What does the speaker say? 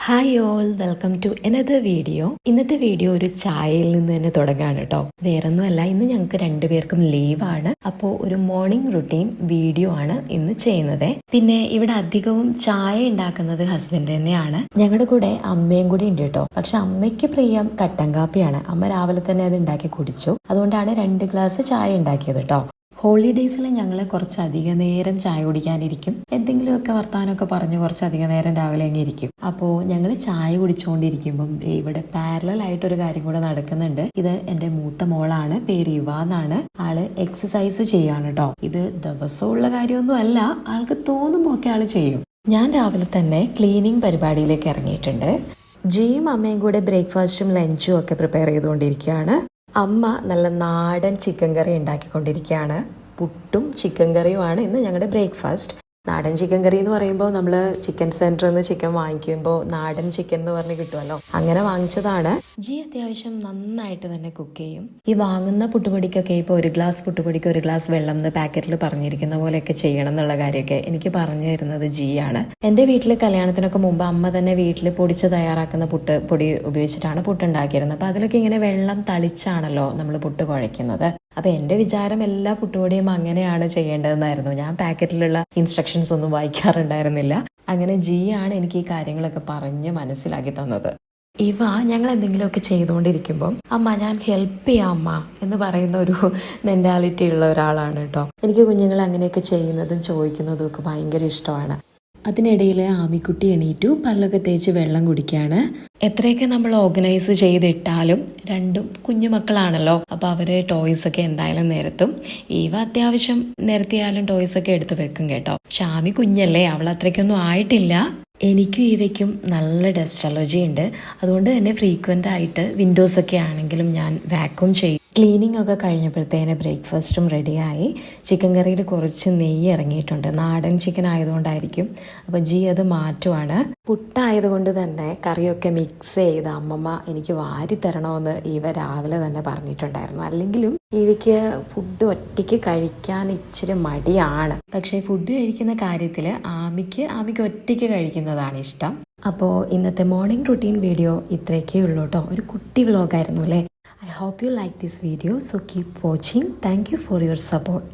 Hi all, welcome to another video. ഇന്നത്തെ video ഒരു ചായയിൽ നിന്ന് തന്നെ തുടങ്ങാണ് കേട്ടോ. വേറൊന്നുമല്ല, ഇന്ന് ഞങ്ങൾക്ക് രണ്ടുപേർക്കും ലീവാണ്. അപ്പോൾ ഒരു മോർണിംഗ് റുട്ടീൻ വീഡിയോ ആണ് ഇന്ന് ചെയ്യുന്നത്. പിന്നെ ഇവിടെ അധികവും ചായ ഉണ്ടാക്കുന്നത് ഹസ്ബൻഡ് തന്നെയാണ്. ഞങ്ങളുടെ കൂടെ അമ്മയും കൂടി ഉണ്ട് കേട്ടോ. പക്ഷെ അമ്മയ്ക്ക് പ്രിയം കട്ടൻ കാപ്പിയാണ്. അമ്മ രാവിലെ തന്നെ അത് ഉണ്ടാക്കി കുടിച്ചു. അതുകൊണ്ടാണ് 2 ഗ്ലാസ് ചായ ഉണ്ടാക്കിയത് കേട്ടോ. ഹോളിഡേയ്സിൽ ഞങ്ങൾ കുറച്ചധികം നേരം ചായ കുടിക്കാനിരിക്കും. എന്തെങ്കിലുമൊക്കെ വർത്താനമൊക്കെ പറഞ്ഞ് കുറച്ചധികം നേരം രാവിലെ അങ്ങ് ഇരിക്കും. അപ്പോൾ ഞങ്ങൾ ചായ കുടിച്ചുകൊണ്ടിരിക്കുമ്പം ഇവിടെ പാരലായിട്ടൊരു കാര്യം കൂടെ നടക്കുന്നുണ്ട്. ഇത് എൻ്റെ മൂത്ത മോളാണ്, പേര് ഇവ എന്നാണ്. ആള് എക്സസൈസ് ചെയ്യാണ് കേട്ടോ. ഇത് ദിവസമുള്ള കാര്യമൊന്നും അല്ല, ആൾക്ക് തോന്നുമ്പോൾ ഒക്കെ ആള് ചെയ്യും. ഞാൻ രാവിലെ തന്നെ ക്ലീനിങ് പരിപാടിയിലേക്ക് ഇറങ്ങിയിട്ടുണ്ട്. ജിയും അമ്മയും കൂടെ ബ്രേക്ക്ഫാസ്റ്റും ലഞ്ചും ഒക്കെ പ്രിപ്പയർ ചെയ്തുകൊണ്ടിരിക്കുകയാണ്. അമ്മ നല്ല നാടൻ ചിക്കൻ കറി ഉണ്ടാക്കിക്കൊണ്ടിരിക്കുകയാണ്. പുട്ടും ചിക്കൻ കറിയുമാണ് ഇന്ന് ഞങ്ങളുടെ ബ്രേക്ക്ഫാസ്റ്റ്. നാടൻ ചിക്കൻ കറി എന്ന് പറയുമ്പോൾ നമ്മൾ ചിക്കൻ സെന്ററിൽ നിന്ന് ചിക്കൻ വാങ്ങിക്കുമ്പോൾ നാടൻ ചിക്കൻ എന്ന് പറഞ്ഞ് കിട്ടുമല്ലോ, അങ്ങനെ വാങ്ങിച്ചതാണ്. ജി അത്യാവശ്യം നന്നായിട്ട് തന്നെ കുക്ക് ചെയ്യും. ഈ വാങ്ങുന്ന പുട്ടുപൊടിക്കൊക്കെ ഇപ്പോൾ 1 ഗ്ലാസ് പുട്ടുപൊടിക്ക് 1 ഗ്ലാസ് വെള്ളം എന്ന് പാക്കറ്റിൽ പറഞ്ഞിരിക്കുന്ന പോലെയൊക്കെ ചെയ്യണം എന്നുള്ള കാര്യമൊക്കെ എനിക്ക് പറഞ്ഞു തരുന്നത് ജിയാണ്. എൻ്റെ വീട്ടിൽ കല്യാണത്തിനൊക്കെ മുമ്പ് അമ്മ തന്നെ വീട്ടിൽ പൊടിച്ച് തയ്യാറാക്കുന്ന പൊടി ഉപയോഗിച്ചിട്ടാണ് പുട്ടുണ്ടാക്കിയിരുന്നത്. അപ്പോൾ അതിലൊക്കെ ഇങ്ങനെ വെള്ളം തളിച്ചാണല്ലോ നമ്മൾ പുട്ട് കുഴയ്ക്കുന്നത്. അപ്പൊ എന്റെ വിചാരം എല്ലാ പുട്ടുപൊടിയും അങ്ങനെയാണ് ചെയ്യേണ്ടതെന്നായിരുന്നു. ഞാൻ പാക്കറ്റിലുള്ള ഇൻസ്ട്രക്ഷൻസ് ഒന്നും വായിക്കാറുണ്ടായിരുന്നില്ല. അങ്ങനെ ജിയാണ് എനിക്ക് ഈ കാര്യങ്ങളൊക്കെ പറഞ്ഞ് മനസ്സിലാക്കി തന്നത്. ഇവ ഞങ്ങൾ എന്തെങ്കിലുമൊക്കെ ചെയ്തുകൊണ്ടിരിക്കുമ്പോൾ അമ്മ ഞാൻ ഹെൽപ്പ് ചെയ്യാം അമ്മ എന്ന് പറയുന്ന ഒരു മെന്റാലിറ്റി ഉള്ള ഒരാളാണ് കേട്ടോ. എനിക്ക് കുഞ്ഞുങ്ങൾ അങ്ങനെയൊക്കെ ചെയ്യുന്നതും ചോദിക്കുന്നതും ഒക്കെ ഭയങ്കര ഇഷ്ടമാണ്. അതിനിടയിൽ ആമിക്കുട്ടി എണീറ്റു, പല്ലൊക്കെ തേച്ച് വെള്ളം കുടിക്കുകയാണ്. എത്രയൊക്കെ നമ്മൾ ഓർഗനൈസ് ചെയ്തിട്ടാലും രണ്ടും കുഞ്ഞു മക്കളാണല്ലോ, അപ്പൊ അവര് ടോയ്സ് ഒക്കെ എന്തായാലും നിരത്തും. ഈവ അത്യാവശ്യം നിരത്തിയാലും ടോയ്സ് ഒക്കെ എടുത്ത് വെക്കും കേട്ടോ. പക്ഷെ ആമി കുഞ്ഞല്ലേ, അവൾ അത്രയ്ക്കൊന്നും ആയിട്ടില്ല. എനിക്കും ഈവയ്ക്കും നല്ല ഡസ്റ്റ് അലർജി ഉണ്ട്. അതുകൊണ്ട് തന്നെ ഫ്രീക്വൻ്റ് ആയിട്ട് വിൻഡോസ് ഒക്കെ ആണെങ്കിലും ഞാൻ വാക്യൂം ചെയ്യും. ക്ലീനിങ് ഒക്കെ കഴിഞ്ഞപ്പോഴത്തേന് ബ്രേക്ക്ഫാസ്റ്റും റെഡിയായി. ചിക്കൻ കറിയിൽ കുറച്ച് നെയ്യ് ഇറങ്ങിയിട്ടുണ്ട്. നാടൻ ചിക്കൻ ആയതുകൊണ്ടായിരിക്കും. അപ്പോൾ ജി അത് മാറ്റുവാണ്. പുട്ടായതുകൊണ്ട് തന്നെ കറിയൊക്കെ മിക്സ് ചെയ്ത് അമ്മമ്മ എനിക്ക് വാരി തരണമെന്ന് ഇവ രാവിലെ തന്നെ പറഞ്ഞിട്ടുണ്ടായിരുന്നു. അല്ലെങ്കിലും ഇവയ്ക്ക് ഫുഡ് ഒറ്റയ്ക്ക് കഴിക്കാൻ ഇച്ചിരി മടിയാണ്. പക്ഷേ ഫുഡ് കഴിക്കുന്ന കാര്യത്തിൽ ആമിക്ക് ഒറ്റയ്ക്ക് കഴിക്കുന്നതാണ് ഇഷ്ടം. അപ്പോൾ ഇന്നത്തെ മോർണിംഗ് റുട്ടീൻ വീഡിയോ ഇത്രയൊക്കെ ഉള്ളൂ കേട്ടോ. ഒരു കുട്ടി വ്ലോഗായിരുന്നു അല്ലേ. I hope you like this video, so keep watching. Thank you for your support.